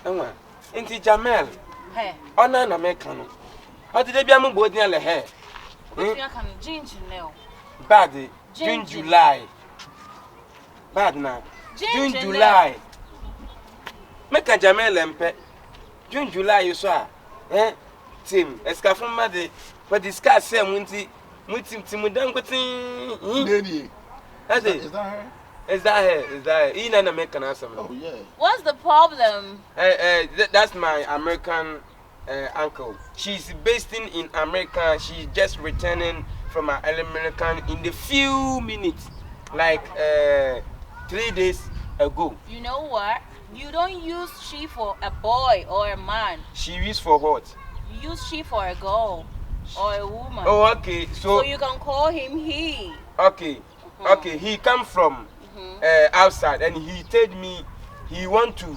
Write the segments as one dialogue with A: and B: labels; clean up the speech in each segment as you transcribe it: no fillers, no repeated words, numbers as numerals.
A: Inti Jamel.
B: Hey.
A: Ona na mekano. Ati de bia mo bodi ale he.
B: You can ginger now.
A: Bad June July. Bad na. June July. Make a Jamel empe. June July you so Tim escafon ma de for discuss say munti timudan kwetin. Is that her? Is that her? Ina na make an answer.
C: Oh yeah.
B: What's the problem?
A: That's my American uncle. She's based in America. She's just returning from her American in the few minutes, like 3 days ago.
B: You know what? You don't use she for a boy or a man.
A: She used for what?
B: You use she for a girl or a woman.
A: Oh, okay. So
B: you can call him he.
A: Okay. Okay. He come from outside, and he told me he want to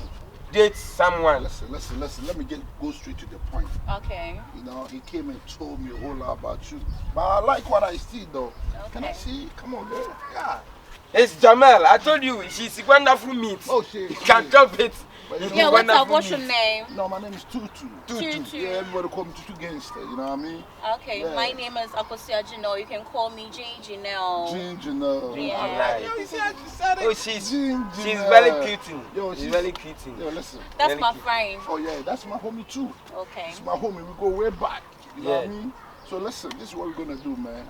A: date someone.
C: Listen. Let me go straight to the point.
B: Okay.
C: You know, he came and told me a whole lot about you. But I like what I see, though. Okay. Can I see? Come on, girl. Yeah.
A: It's Jamel. I told you, she's wonderful meat.
C: Oh, she.
A: You can chop it.
B: Yeah, what's your name?
C: No, my name is Tutu. Yeah, everybody call me Tutu Gangster, you know what I mean?
B: Okay, yeah. My name is Akwes. You can call me Ginger now.
C: Ginger now.
B: Yeah.
A: Oh, she's very cute.
C: Yo, she's
A: very cute.
C: Yo, listen.
B: That's my friend.
C: Oh, yeah, that's my homie too.
B: Okay.
C: It's my homie. We go way back. You know what I mean? So listen, this is what we're going to do, man.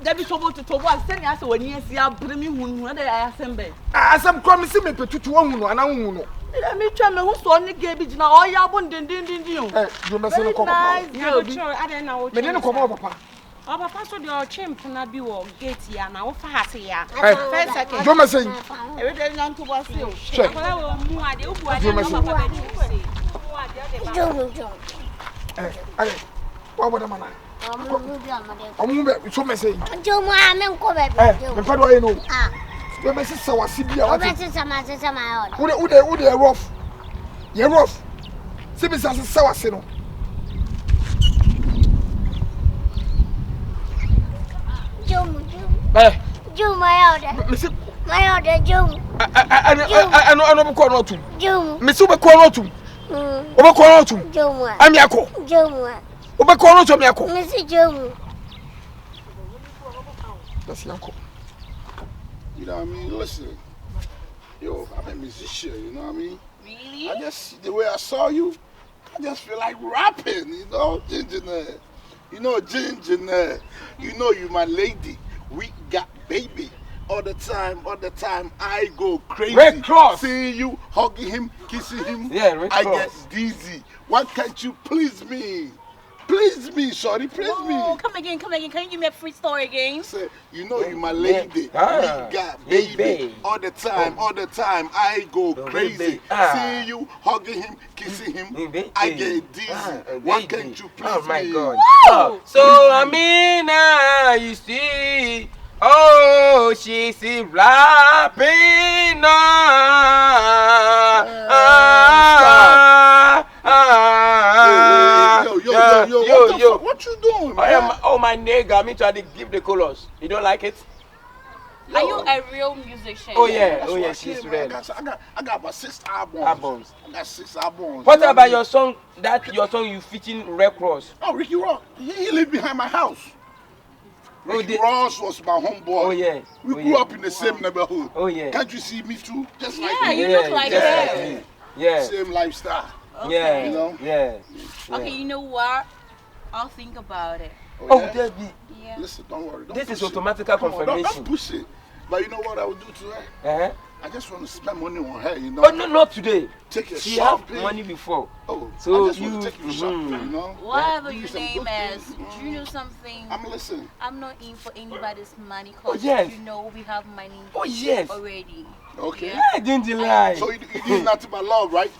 D: Debi sobo to tobo aseni ase wani esi abremi hunu na dey asembe.
E: Asem promise me petutu hunu ana hunu.
D: Ila mi twa me hu so ni ge bi gina o ya bo ndendendendin o.
E: Do me se no ko papa.
F: Me
E: dey no ko papa.
F: O papa so dey o chimp na bi wo gate ya na wo fa hase ya.
E: First second. Do me se.
D: E we dey nyan to bo se o.
F: Akola wo mu ade o bu ade no papa be chu se. Mu ade de ba.
E: Ale. Wa boda mana. So me say.
G: Jomo amen ko be.
E: Me pado ayi no. We be sisa wasi bia wati.
G: We be sisa ma
E: Ude rough. Ye rough. Se be sisa wasi no.
G: Jomo. Jomo ayode.
E: Me se
G: Mayode Jomo.
E: Ano be ko no tum.
G: Jomo.
E: Me se be ko no tum. O be ko no tum.
G: Jomo.
E: Ami akọ.
G: Jomo.
E: Obe kono to me akọ.
G: Mr. Jomo.
E: That's yanko.
C: You know what I mean? Listen. Yo, I'm a musician, you know what I mean?
B: Really?
C: I just, the way I saw you, I just feel like rapping, you know, Ginger. You know, Ginger. You know you my lady. We got baby. All the time, I go crazy.
A: Red Cross.
C: Seeing you, hugging him, kissing him.
A: Yeah, Red
C: I
A: Cross.
C: get dizzy. Why can't you please me? Please me, shorty, please me.
B: Come again. Can you give me a free story again?
C: Say, you know you my lady. We got
A: baby.
C: All the time, I go crazy. Seeing you, hugging him, kissing him, I get dizzy. Why can't you please me?
A: Oh my God. So Amina, you see, oh, she's rapping.
C: Yo, what you doing, man?
A: Oh my nigga, me trying to give the colors. You don't like it?
B: Are you a real musician?
A: Oh yeah, she's real.
C: I got about 6 albums. I got 6 albums.
A: What about your song? Your song you featuring Red Cross?
C: Oh, Ricky Ross. He lived behind my house. Ricky Ross was my homeboy.
A: Oh yeah.
C: We grew up in the same neighborhood.
A: Oh yeah.
C: Can't you see me too? Just like
B: yeah,
C: me.
B: You look like that.
A: Yeah.
C: Same lifestyle.
B: Okay.
A: Yeah.
C: You know?
A: Yeah.
B: Okay, you know what? I'll think about it.
C: Oh, yeah?
A: Debbie.
B: Yeah.
C: Listen, don't worry.
A: This is automatic confirmation.
C: Don't push it. But you know what I would do to her? I just want to spend money on her, you know?
A: Oh, no, not today.
C: Take her
A: she
C: shopping.
A: Had money before.
C: Oh,
A: so
C: I just want to take her shopping, you know?
B: Whatever your name is, do you know something?
C: I'm listening.
B: I'm not in for anybody's money because you know we have money
A: already.
C: Okay.
B: Yeah.
A: I didn't lie.
C: So you did nothing but love, right?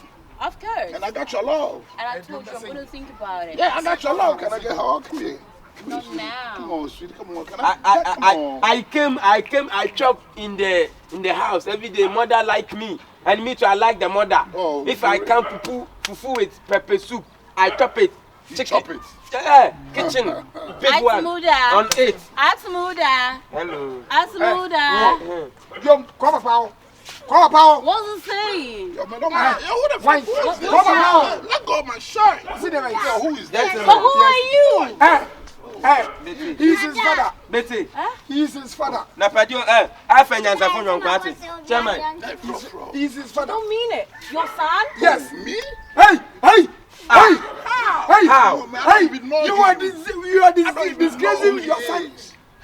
B: Of course.
C: And I got your love.
B: And I told you I'm going to think about it.
C: Yeah, I got your love. Can I get her? Come here.
B: Not now.
C: Come on, sweetie. Come on. Come on.
A: I chop in the house every day. Mother like me, and me too. I like the mother.
C: Oh,
A: if I can fufu with pepper soup, I chop it.
C: Chop it.
A: Kitchen. Big one.
B: Atemuda.
A: On 8.
B: Atemuda.
A: Hello.
B: Atemuda.
E: Yo, come up, pal. Come up, pal.
B: What's it saying?
C: Yo, man, who the
E: Why?
C: fuck? What's this?
E: Come on,
C: Let go of my shirt.
E: Sit there,
C: Yo, who is
A: That's
C: that?
B: But who are you?
E: He's his father.
A: Betty.
E: He's his father.
A: Na padio I finance for your party. Chairman.
E: He's his father.
B: Don't mean it. Your son?
E: Yes.
C: Me?
E: Hey!
C: How?
E: Hey! You are disgracing your son.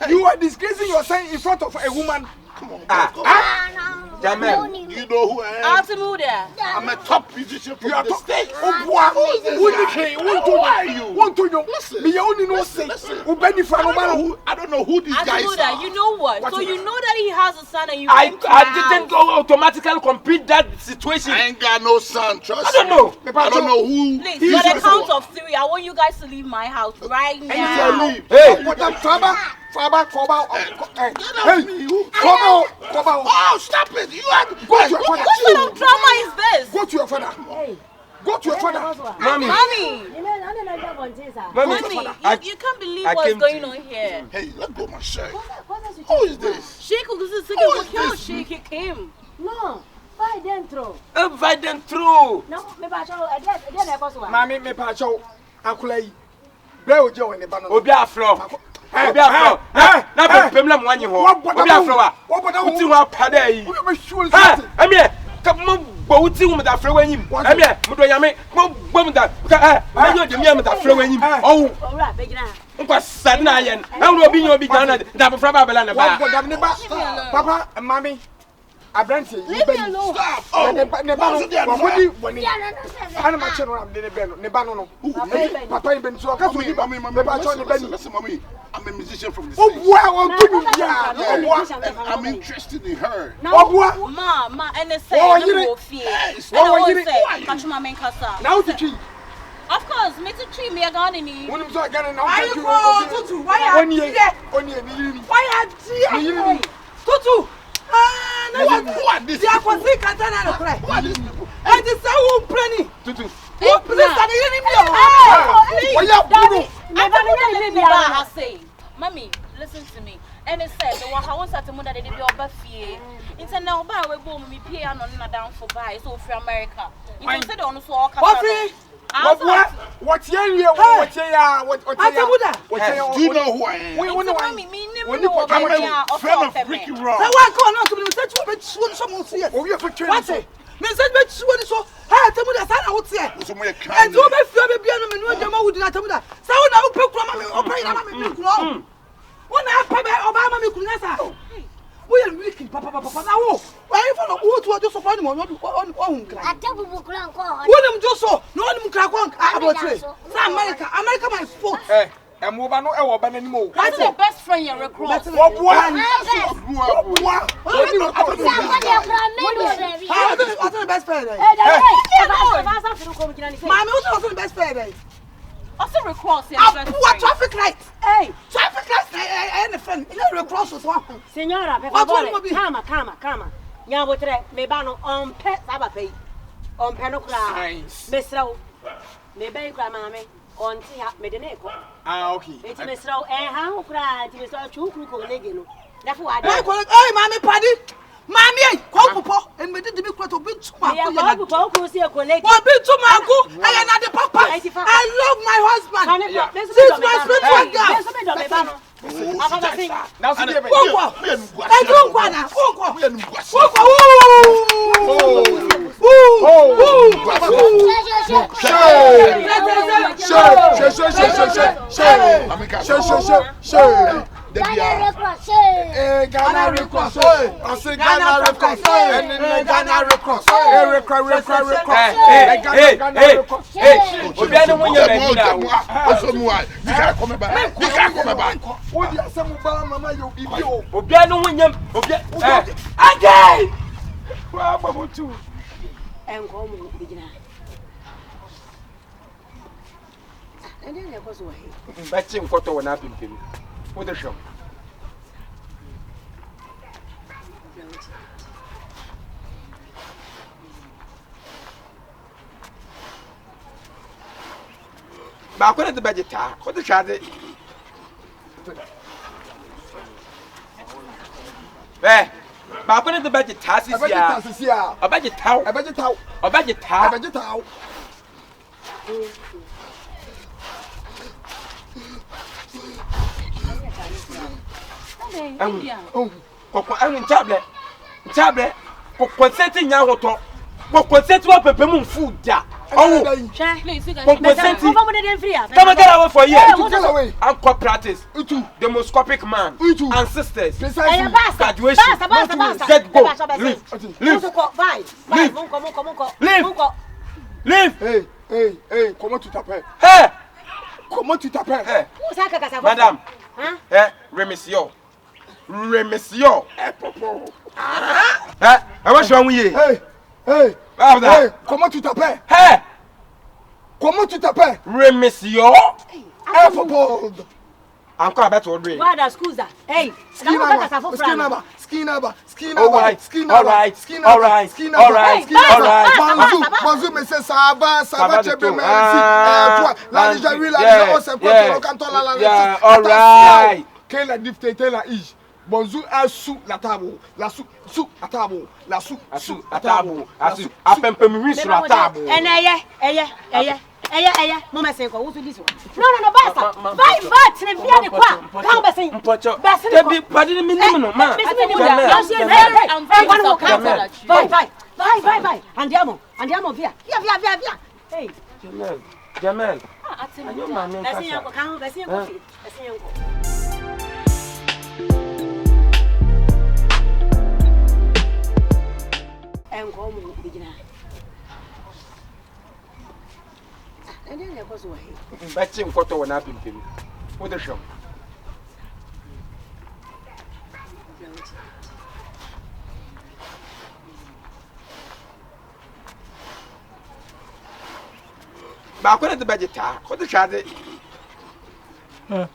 E: You are disgracing your son in front of a woman.
C: Come on.
A: Jamel.
C: You know who I am?
B: Atemuda.
C: I'm a top musician from the state.
E: Oh, boy. Who are you?
C: Listen.
E: Me only know say. Who benefit no matter who.
C: I don't know who these guys
B: Atemuda,
C: are.
B: you know what? So you know that he has a son and you
A: I
B: came to my
A: didn't
B: house.
A: go automatically complete that situation.
C: I ain't got no son, trust
A: I don't know.
C: me. I don't know who.
B: Please,
C: he's
B: for the
C: your
B: count
C: son.
B: of 3, I want you guys to leave my house right
C: You
B: now.
C: leave.
A: Hey.
E: What that Faba, come out.
C: Get off me.
E: Come out.
C: Oh, stop it. You have
E: Go to your father.
B: What sort of drama is this?
E: Go to your father. Go to your father.
A: Mommy.
B: Mommy,
A: I-
B: you can't believe
A: I
B: what's
A: came
B: going
A: to-
B: on here.
C: Hey, let go of my shirt. Who is this?
B: Shake, this is
C: Who is this?
B: Shake him.
H: No, why dentro?
A: Invite them through.
H: No, me ba cho again e boso wa.
E: Mami me pa chow. Akula yi. Bre oje we ne ba no.
A: Obi afro. Obi afro. Na pemla mo anyi ho. Obi afro wa. Uti ho apada yi.
E: We sure
A: Ha, emie, ka mo gbo uti wo meda afro wanyim. Emie, mo do yame, mo gbo meda. Ka me yo de me meda afro wanyim. Oh,
H: Owura be gina.
A: nkwa sade na ayen. Enwo obi nyo obi gana da afro ba bela na ba.
E: Papa, mami. Abranti, you
B: Leave me alone.
C: Stop. Oh,
E: ne ba no. Wamodi woni. Ana ma cheno am de be no. Ne ba no no. Papa yi ben so ka so ni ba. Me ba cho ne ba ni.
C: Listen, mommy. I'm a musician from the
E: Oh
C: States.
E: boy, I want to do ya.
C: I'm interested in her.
E: Oh boy.
B: Ma, and they say,
E: Oh,
B: I'm
E: you
B: going
E: did-
B: to fear.
C: Hey,
B: And
C: stop.
B: I
E: you
B: will
E: did-
B: say, catch my main casa.
E: Now the tree.
B: Of course, me to treat me a gun in you.
E: When you so gana now.
D: Why you go Tutu? Why you
E: Oni ni yiri.
D: Why you Tutu? Ah, no.
C: Who are these
D: Dia
C: people?
D: ko si kanta na no krai.
C: Who are these people?
D: And the say who prani.
A: Tutu.
D: Who please stand here in me.
E: Why you punu?
B: I don't know what I say. Mommy, listen to me. And it said, the one I want to that they did your buffet. It's a now by we boom me pay on down for buy so for America. You can say on so all
D: Coffee.
E: What you what
C: Do you know who I am?
E: We know
B: Mommy, me never
E: when
B: know
E: you
B: what
C: I'm
B: I
C: a friend of Ricky Ross.
D: Say why call not to me say you be someone see.
E: Oh, you for training.
D: What say? Me say be you so. Ha Atemuda say na what say.
C: So my
D: And
C: kind.
D: you be fear be bia no me no jama wudi na Atemuda. Say who na pe kura ma me open na ma me kura. Who na pa be oba ma me kura sa. We are wicked papa na wo. Why you follow who to just so far no on kra.
G: Atebubu kura nko ho.
D: Who just so no on kra kwa about say. Say America my fault.
E: Emo ba no e wo ba nanim o.
B: That's the best friend you're recruiting.
E: Wo boa.
C: Grew up with.
E: Oni no
G: Sa kwa de kura me do baby.
D: What's the best friend? Mommy, who's the best friend?
B: Also recruit
D: What traffic light? Hey, traffic light and a friend. You know, cross was one.
H: Señora, por
D: What
H: favor.
D: one be?
H: Calma. Nya botre me ba no on pet saba pay. On pet no kra.
E: Nice.
H: Mesraw. Me ba kra mama on ti ha me de ne ko.
E: Ah, okay.
H: Eti mesraw ha ho kra ti mesraw chu kru ko lege no. Dafu wa
D: Hey,
H: de.
D: hey, mommy, paddy. Mommy, come papa. And me did the big quarter bit too much.
H: Ya ko ko ko si ko lege.
D: One bit too much. I am not the papa. I love my husband. She's my spiritual girl.
E: Now see there.
D: I don't wanna.
E: Ghana records. I say Ghana records. And Ghana records.
A: Hey, obi anu mo nya ba na.
C: Also moi. You can't come back. You can't come back.
E: What you say mama you bibi o.
A: Obi anu wo nyam. Obi again. Wa ba mo tu.
H: Enko mu bigina. And then there was away.
A: Batching photo when I've been with the show. But I the budget, what the child? Eh, but I the budget task is here. A budget town, a budget town, a budget town, a budget town. I'm in tablet, for consenting young auto, for consenting up a payment food. Oh, consenting. Come and get away for you. Uncle practice. Demoscopic man. And sisters. Graduation. Get go. Leave.
E: Hey, comment tu t'appelles?
A: Hey!
E: Comment tu t'appelles?
A: Madame. Remission. What's wrong with you?
E: Hey, comment tu t'appelles?
A: Hey!
E: Comment tu t'appelles?
A: Remission. Encore à battre au drink.
H: What school that? Hey,
E: Bonjour, monsieur, ça va, tu es bien, merci. Toi, là, déjà, oui, là, déjà, on s'est pas, quand on l'a
A: all right.
E: Quelle la difficulté, là, ici? Bonjour, à sous la table, la sous la table, la sous la table, la sous
A: à peu me sur la table.
H: Maman, c'est quoi? Où tu dis ça? Non, basta. Vai, tu ne viens de quoi? Quand bassin?
A: Pas de minimum, man.
H: Vai. Andiamo, via. Hey.
A: Jamel.
H: And then there was away.
A: Batching photo when I've been with the show. But I the budget, what the child? I'm